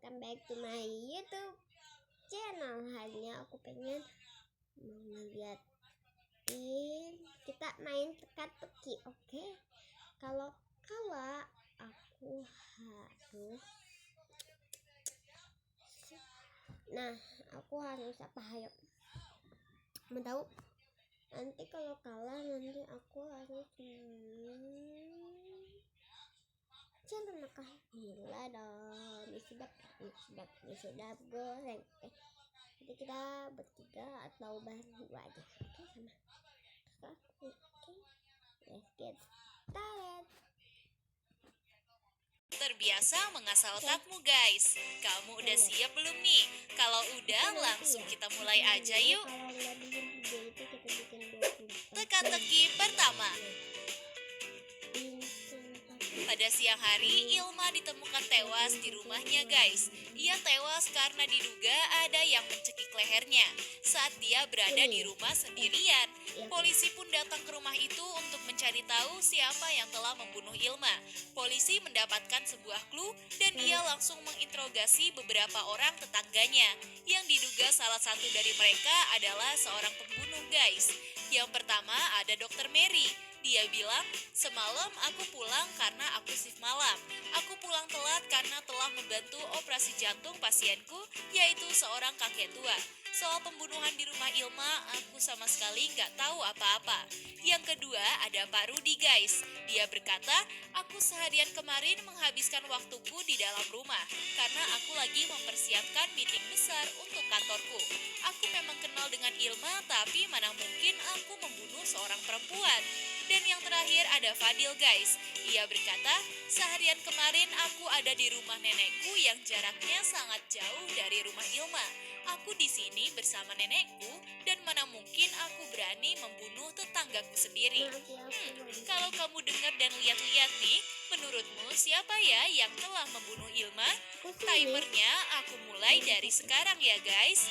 welcome back to my YouTube channel. Hari ini aku pengen ngeliatin kita main teka-teki, oke? Kalau kalah aku harus apa? Ayo, mau tahu? Nanti kalau kalah nanti aku harus jangan makan gila dong. Sudah goreng. Jadi kita bertiga atau berdua aja, oke? Sama aku, oke? Let's get started. Terbiasa mengasah otakmu, guys. Kamu udah siap belum nih? Kalau udah, langsung kita mulai aja yuk. Kalau nggak bikin video itu kita bikin 20. Teka-teki pertama. Pada siang hari, Ilma ditemukan tewas di rumahnya, guys. Ia tewas karena diduga ada yang mencekik lehernya saat dia berada di rumah sendirian. Polisi pun datang ke rumah itu untuk mencari tahu siapa yang telah membunuh Ilma. Polisi mendapatkan sebuah clue dan ia langsung menginterogasi beberapa orang tetangganya yang diduga salah satu dari mereka adalah seorang pembunuh, guys. Yang pertama ada Dr. Mary. Dia bilang, semalam aku pulang karena aku shift malam. Aku pulang telat karena telah membantu operasi jantung pasienku, yaitu seorang kakek tua. Soal pembunuhan di rumah Ilma, aku sama sekali nggak tahu apa-apa. Yang kedua ada Pak Rudi, guys. Dia berkata, aku seharian kemarin menghabiskan waktuku di dalam rumah karena aku lagi mempersiapkan meeting besar untuk kantorku. Aku memang kenal dengan Ilma, tapi mana mungkin aku membunuh seorang perempuan. Dan yang terakhir ada Fadil, guys. Ia berkata, seharian kemarin aku ada di rumah nenekku yang jaraknya sangat jauh dari rumah Ilma. Aku di sini bersama nenekku dan mana mungkin aku berani membunuh tetanggaku sendiri. Kalau kamu dengar dan lihat-lihat nih, menurutmu siapa ya yang telah membunuh Ilma? Timernya aku mulai dari sekarang ya, guys.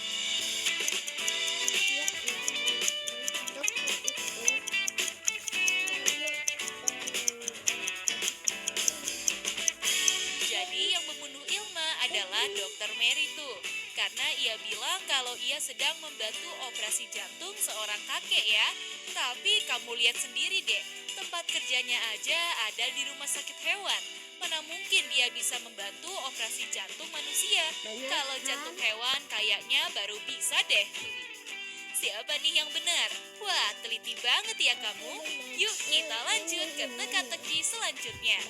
Adalah Dr. Mary tuh, karena ia bilang kalau ia sedang membantu operasi jantung seorang kakek ya. Tapi kamu lihat sendiri deh, tempat kerjanya aja ada di rumah sakit hewan. Mana mungkin dia bisa membantu operasi jantung manusia? Kalau jantung hewan kayaknya baru bisa deh. Siapa nih yang benar? Wah, teliti banget ya kamu. Yuk kita lanjut ke teka-teki selanjutnya.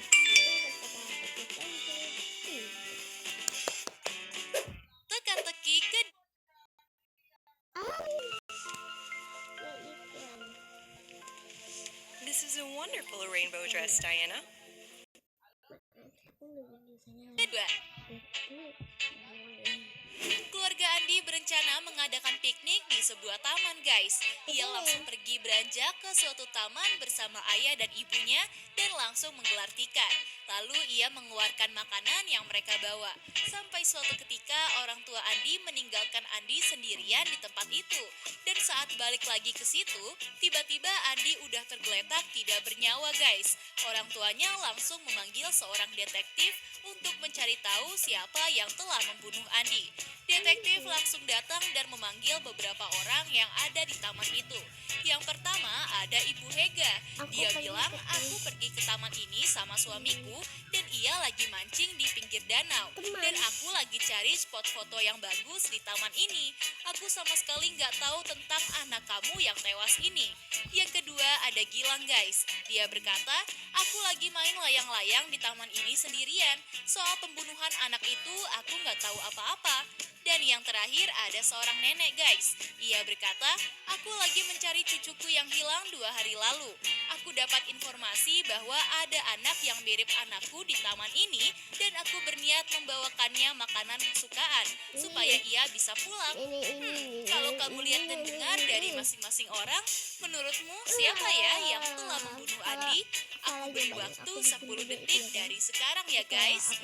Teka-teki ke This is a wonderful rainbow dress, Diana. kedua. Keluarga Andi berencana mengadakan piknik di sebuah taman, guys. Ia langsung pergi beranjak ke suatu taman bersama ayah dan ibunya dan langsung menggelar tikar. Lalu ia mengeluarkan makanan yang mereka bawa. Sampai suatu ketika orang tua Andi meninggalkan Andi sendirian di tempat itu. Dan saat balik lagi ke situ, tiba-tiba Andi udah tergeletak tidak bernyawa, guys. Orang tuanya langsung memanggil seorang detektif untuk mencari tahu siapa yang telah membunuh Andi. Detektif langsung datang dan memanggil beberapa orang yang ada di taman itu. Yang pertama ada Ibu Hega. Dia bilang, aku pergi ke taman ini sama suamiku dan ia lagi mancing di pinggir danau. Dan aku lagi cari spot foto yang bagus di taman ini. Aku sama sekali nggak tahu tentang anak kamu yang tewas ini. Yang kedua ada Gilang, guys. Dia berkata, aku lagi main layang-layang di taman ini sendirian. Soal pembunuhan anak itu aku nggak tahu apa-apa. Dan yang terakhir ada seorang nenek, guys. Ia berkata, aku lagi mencari cucuku yang hilang 2 hari lalu. Aku dapat informasi bahwa ada anak yang mirip anakku di taman ini dan aku berniat membawakannya makanan kesukaan supaya ia bisa pulang. Kalau kamu lihat dan dengar dari masing-masing orang, menurutmu siapa ya yang telah membunuh Andi? Aku beri waktu 10 detik dari sekarang ya, guys.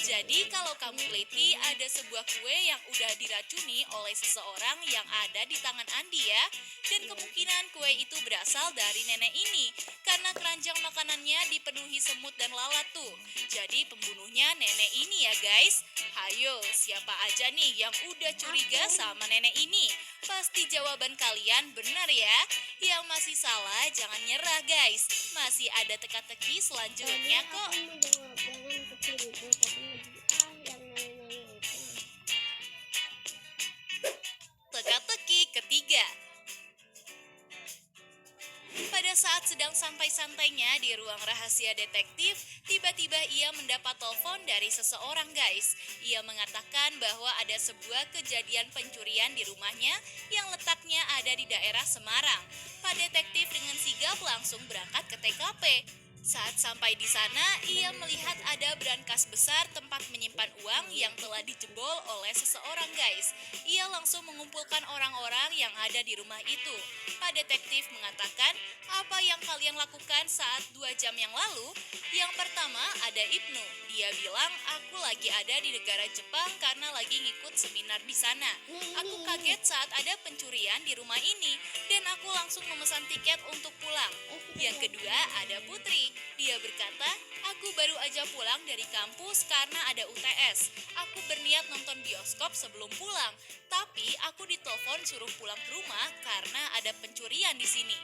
Jadi kalau kamu teliti ada sebuah kue yang udah diracuni oleh seseorang yang ada di tangan Andi ya. Dan kemungkinan kue itu berasal dari nenek ini, karena keranjang makanannya dipenuhi semut dan lalat tuh. Jadi pembunuhnya nenek ini ya guys. Hayo, siapa aja nih yang udah curiga sama nenek ini? Pasti jawaban kalian benar ya. Yang masih salah jangan nyerah guys. Masih ada teka-teki selanjutnya kok. Aku mau jawab jangan kecil itu, tapi yang nenek itu. Teka-teki ketiga. Pada saat sedang santai-santainya di ruang rahasia detektif, tiba-tiba ia mendapat telepon dari seseorang guys. Ia mengatakan bahwa ada sebuah kejadian pencurian di rumahnya yang letaknya ada di daerah Semarang. Pak detektif dengan sigap langsung berangkat ke TKP. Saat sampai di sana, ia melihat ada brankas besar tempat menyimpan uang yang telah dijebol oleh seseorang guys. Ia langsung mengumpulkan orang-orang yang ada di rumah itu. Pak detektif mengatakan, apa yang kalian lakukan saat 2 jam yang lalu? Yang pertama ada Ibnu. Dia bilang, aku lagi ada di negara Jepang karena lagi ngikut seminar di sana. Aku kaget saat ada pencurian di rumah ini dan aku langsung memesan tiket untuk pulang. Yang kedua ada Putri. Dia berkata, aku baru aja pulang dari kampus karena ada UTS. Aku berniat nonton bioskop sebelum pulang, tapi aku ditelepon suruh pulang ke rumah karena ada pencurian di sini.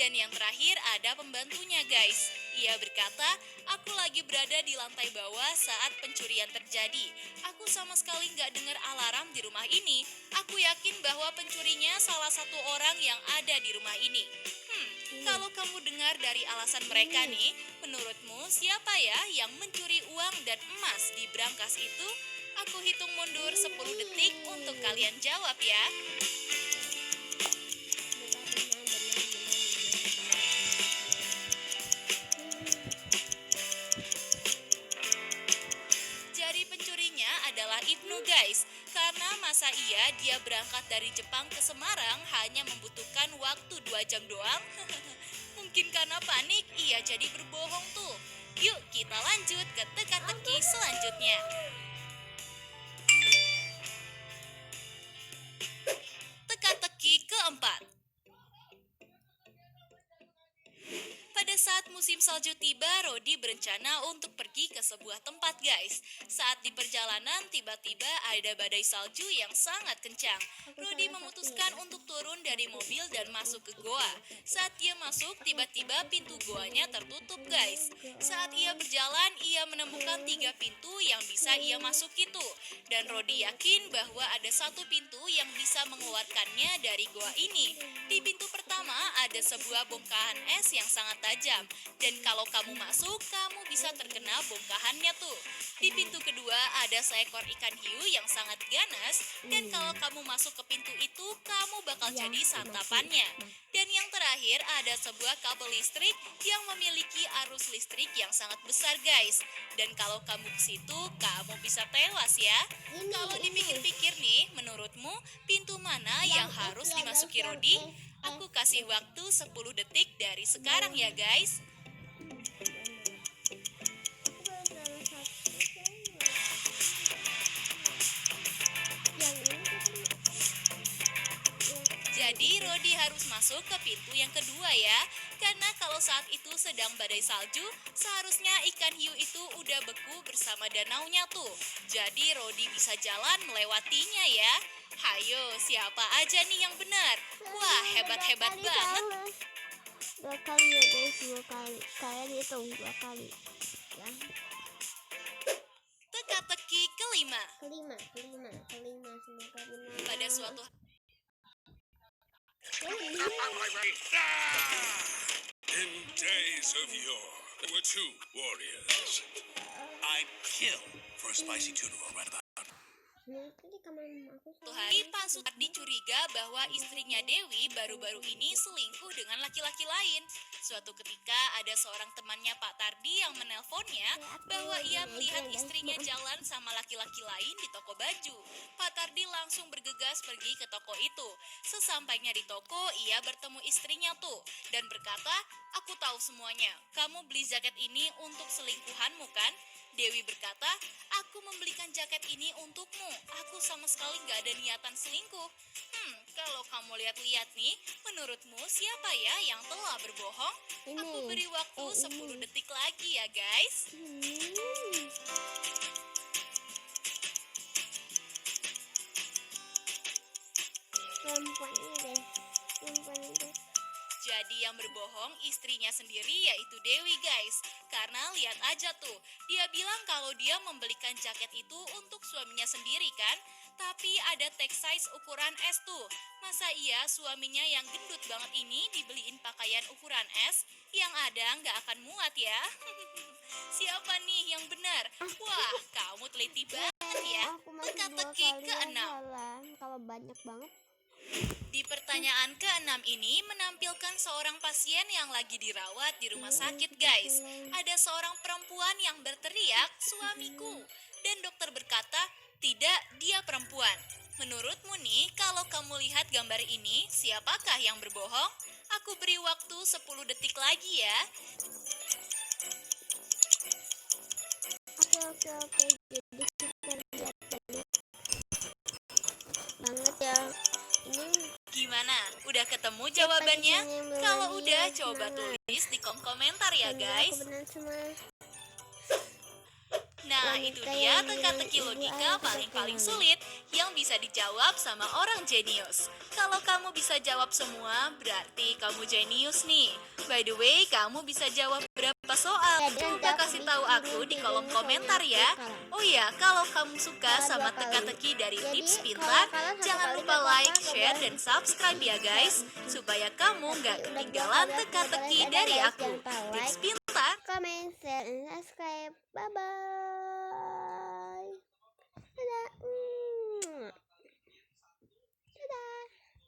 Dan yang terakhir ada pembantunya guys. Ia berkata, aku lagi berada di lantai bawah saat pencurian terjadi. Aku sama sekali nggak dengar alarm di rumah ini. Aku yakin bahwa pencurinya salah satu orang yang ada di rumah ini. Kalau kamu dengar dari alasan mereka nih, menurutmu siapa ya yang mencuri uang dan emas di brankas itu? Aku hitung mundur 10 detik untuk kalian jawab ya. Jadi pencurinya adalah Ibnu guys. Karena masa iya dia berangkat dari Jepang ke Semarang hanya membutuhkan waktu 2 jam doang? Mungkin karena panik ia jadi berbohong tuh. Yuk kita lanjut ke teka-teki selanjutnya. Teka-teki keempat. Pada saat musim salju tiba, Rodi berencana untuk pergi ke sebuah tempat guys. Saat di perjalanan, tiba-tiba ada badai salju yang sangat kencang. Rodi memutuskan untuk turun dari mobil dan masuk ke goa. Saat ia masuk, tiba-tiba pintu goanya tertutup guys. Saat ia berjalan, ia menemukan 3 pintu yang bisa ia masuk itu. Dan Rodi yakin bahwa ada satu pintu yang bisa mengeluarkannya dari goa ini. Di pintu pertama ada sebuah bongkahan es yang sangat tajam. Dan kalau kamu masuk, kamu bisa terkena bongkahannya tuh. Di pintu kedua ada seekor ikan hiu yang sangat ganas. Dan kalau kamu masuk ke pintu itu, kamu bakal jadi santapannya. Dan yang terakhir ada sebuah kabel listrik yang memiliki arus listrik yang sangat besar guys. Dan kalau kamu ke situ, kamu bisa tewas ya. Kalau dipikir-pikir nih, menurutmu pintu mana yang harus dimasuki Rodi? Aku kasih waktu 10 detik dari sekarang ya guys. Jadi Rodi harus masuk ke pintu yang kedua ya. Karena kalau saat itu sedang badai salju, seharusnya ikan hiu itu udah beku bersama danaunya tuh. Jadi Rodi bisa jalan melewatinya ya. Hayo, siapa aja nih yang benar? Wah, hebat-hebat banget. 2 kali ya guys, 2 kali. Kalian hitung 2 kali. Ya. Teka-teki kelima. Kelima semoga benar. Pada suatu In days of yore, there were 2 warriors. I'd kill for a spicy tuna roll right about. Nah, itu di kamar aku. hari, Pak Sutardi curiga bahwa istrinya Dewi baru-baru ini selingkuh dengan laki-laki lain. Suatu ketika ada seorang temannya Pak Tardi yang menelponnya bahwa ia melihat istrinya jalan sama laki-laki lain di toko baju. Pak Tardi langsung bergegas pergi ke toko itu. Sesampainya di toko, ia bertemu istrinya tuh dan berkata, "Aku tahu semuanya. Kamu beli jaket ini untuk selingkuhanmu kan?" Dewi berkata, aku membelikan jaket ini untukmu. Aku sama sekali gak ada niatan selingkuh. Kalau kamu lihat-lihat nih, menurutmu siapa ya yang telah berbohong? Ini. Aku beri waktu 10 ini. detik lagi ya guys. Perempuan ini deh. Perempuan itu. Jadi yang berbohong istrinya sendiri yaitu Dewi guys. Karena lihat aja tuh, dia bilang kalau dia membelikan jaket itu untuk suaminya sendiri kan. Tapi ada tag size ukuran S tuh. Masa iya suaminya yang gendut banget ini dibeliin pakaian ukuran S? Yang ada nggak akan muat ya. Siapa nih yang benar? Wah, kamu teliti banget ya. Aku masih 2 Teka-teki kali ke-6. salah. Kalau banyak banget. Di pertanyaan ke-6 ini menampilkan seorang pasien yang lagi dirawat di rumah sakit guys. Ada seorang perempuan yang berteriak, suamiku. Dan dokter berkata, tidak, dia perempuan. Menurutmu nih, kalau kamu lihat gambar ini, siapakah yang berbohong? Aku beri waktu 10 detik lagi ya. Oke. Jadi kita lihat banget ya. Ini Gimana? Udah ketemu jawabannya? di sini yang belum Kalau lagi udah, ya, coba semangat. tulis di kolom komentar ya semoga guys. aku benar semua. Nah, itu Wanita dia yang teka-teki bilang, logika "Ibu, aku paling-paling bagaimana?" sulit yang bisa dijawab sama orang jenius. Kalau kamu bisa jawab semua, berarti kamu jenius nih. By the way, kamu bisa jawab berapa soal? Jadi nanti Coba aku kasih tahu bikinin aku di videonya kolom soalnya komentar aku ya. kalah. Oh iya, kalau kamu suka Kalah sama 2 kali. teka-teki dari Jadi, Tips kalau Pintar, kalah 1 jangan kali lupa nggak apa-apa, like, nggak share, boleh. dan subscribe ya guys, supaya kamu nggak Udah 2 ketinggalan kali aku teka-teki boleh. Dadah, dari guys. aku. Jangan lupa Tips like, Pintar. comment, share, and subscribe. Bye-bye.